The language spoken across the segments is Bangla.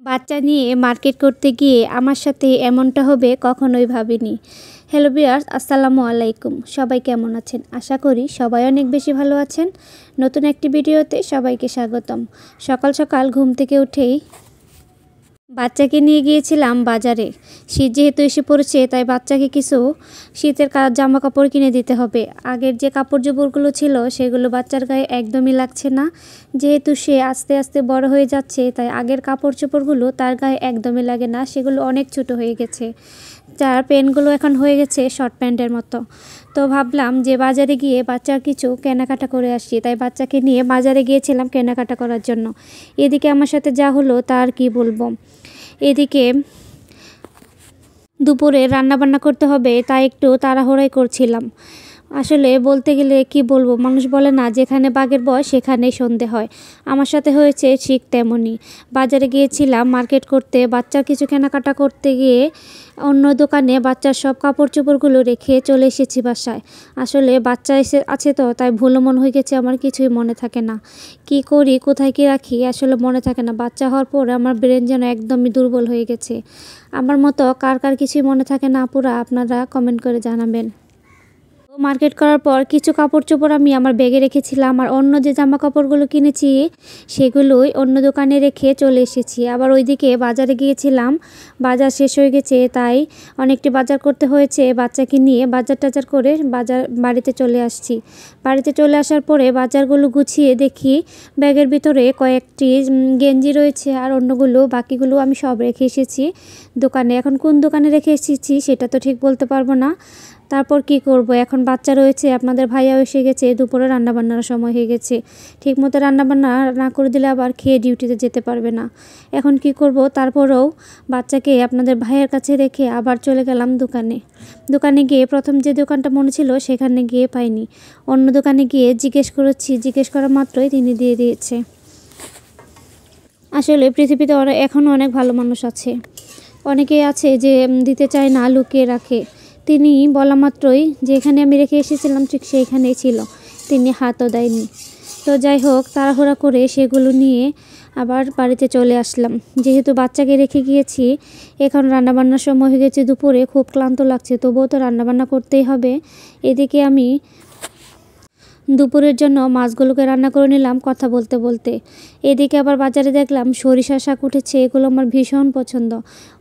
বাচ্চা নিয়ে মার্কেট করতে গিয়ে আমার সাথে এমনটা হবে কখনোই ভাবিনি। হ্যালো ভিউয়ার্স, আসসালামু আলাইকুম। সবাই কেমন আছেন? আশা করি সবাই অনেক বেশি ভালো আছেন। নতুন একটি ভিডিওতে সবাইকে স্বাগতম। সকাল সকাল ঘুম থেকে উঠেই বাচ্চাকে নিয়ে গিয়েছিলাম বাজারে। শীত যেহেতু এসে পড়েছে, তাই বাচ্চাকে কিছু শীতের জামা কাপড় কিনে দিতে হবে। আগের যে কাপড় চোপড়গুলো ছিল সেগুলো বাচ্চার গায়ে একদমই লাগছে না। যেহেতু সে আস্তে আস্তে বড় হয়ে যাচ্ছে, তাই আগের কাপড় চোপড়গুলো তার গায়ে একদমই লাগে না, সেগুলো অনেক ছোট হয়ে গেছে। যার প্যান্টগুলো এখন হয়ে গেছে শর্ট প্যান্টের মতো। তো ভাবলাম যে বাজারে গিয়ে বাচ্চার কিছু কেনাকাটা করে আসি, তাই বাচ্চাকে নিয়ে বাজারে গিয়েছিলাম কেনাকাটা করার জন্য। এদিকে আমার সাথে যা হলো তা আর কি বলবো। এদিকে দুপুরে রান্নাবান্না করতে হবে, তাই একটু তাড়াহুড়াই করছিলাম। আসলে বলতে গেলে কি বলবো, মানুষ বলে না যেখানে বাঘের বয়স সেখানেই সন্ধে হয়। আমার সাথে হয়েছে ঠিক তেমনই। বাজারে গিয়েছিলাম মার্কেট করতে, বাচ্চার কিছু কেনাকাটা করতে গিয়ে অন্য দোকানে বাচ্চার সব কাপড় চোপড়গুলো রেখে চলে এসেছি বাসায়। আসলে বাচ্চা আছে তো, তাই ভুলো মন হয়ে গেছে, আমার কিছুই মনে থাকে না। কি করি, কোথায় কি রাখি আসলে মনে থাকে না। বাচ্চা হওয়ার পর আমার ব্রেন যেন একদমই দুর্বল হয়ে গেছে। আমার মতো কার কার কিছুই মনে থাকে না আপুরা, আপনারা কমেন্ট করে জানাবেন। মার্কেট করার পর কিছু কাপড় চোপড় আমি আমার ব্যাগে রেখেছিলাম, আর অন্য যে জামা কাপড়গুলো কিনেছি সেগুলোই অন্য দোকানে রেখে চলে এসেছি। আবার ওইদিকে বাজারে গিয়েছিলাম, বাজার শেষ হয়ে গেছে, তাই অনেকটি বাজার করতে হয়েছে। বাচ্চাকে নিয়ে বাজার টাজার করে বাড়িতে চলে আসছি। বাড়িতে চলে আসার পরে বাজারগুলো গুছিয়ে দেখি ব্যাগের ভিতরে কয়েকটি গেঞ্জি রয়েছে, আর অন্যগুলো বাকিগুলো আমি সব রেখে এসেছি দোকানে। এখন কোন দোকানে রেখে এসেছি সেটা তো ঠিক বলতে পারবো না। তারপর কি করব, এখন বাচ্চা রয়েছে, আপনাদের ভাইয়াও এসে গেছে, দুপুরে রান্নাবান্নার সময় হয়ে গেছে। ঠিকমতো রান্নাবান্না না করে দিলে আবার খেয়ে ডিউটিতে যেতে পারবে না। এখন কি করব, তারপরেও বাচ্চাকে আপনাদের ভাইয়ের কাছে রেখে আবার চলে গেলাম দোকানে গিয়ে প্রথম যে দোকানটা মনে ছিল সেখানে গিয়ে পাইনি। অন্য দোকানে গিয়ে জিজ্ঞেস করা মাত্রই তিনি দিয়ে দিয়েছে। আসলে পৃথিবীতে এখনও অনেক ভালো মানুষ আছে। অনেকেই আছে যে দিতে চায় না, লুকিয়ে রাখে। তিনি বলা মাত্রই যেখানে আমি রেখে এসেছিলাম ঠিক সেইখানেই ছিল, তিনি হাতও দেয়নি। তো যাই হোক, তাড়াহুড়া করে সেগুলো নিয়ে আবার বাড়িতে চলে আসলাম। যেহেতু বাচ্চাকে রেখে গিয়েছি, এখন রান্নাবান্নার সময় হয়ে গেছে দুপুরে, খুব ক্লান্ত লাগছে, তবুও তো রান্নাবান্না করতেই হবে। এদিকে আমি দুপুরের জন্য মাছগুলোকে রান্না করে নিলাম কথা বলতে বলতে। এদিকে আবার বাজারে দেখলাম সরিষা শাক উঠেছে, এগুলো আমার ভীষণ পছন্দ।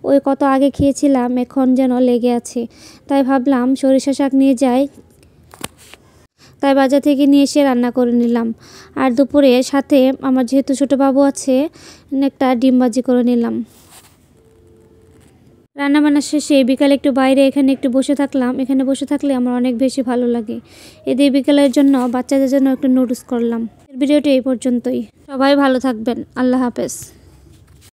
ওই কত আগে খেয়েছিলাম, এখন যেন লেগে আছে, তাই ভাবলাম সরিষা শাক নিয়ে যাই। তাই বাজার থেকে নিয়ে এসে রান্না করে নিলাম। আর দুপুরে সাথে আমার যেহেতু ছোটো বাবু আছে, একটা ডিম ভাজি করে নিলাম। রান্নাবান্না শেষে বিকালে একটু বাইরে এখানে একটু বসে থাকলাম। এখানে বসে থাকলে আমার অনেক বেশি ভালো লাগে। এদের বিকালের জন্য বাচ্চাদের জন্য একটু নুডলস করলাম। ভিডিওটি এই পর্যন্তই। সবাই ভালো থাকবেন। আল্লাহ হাফেজ।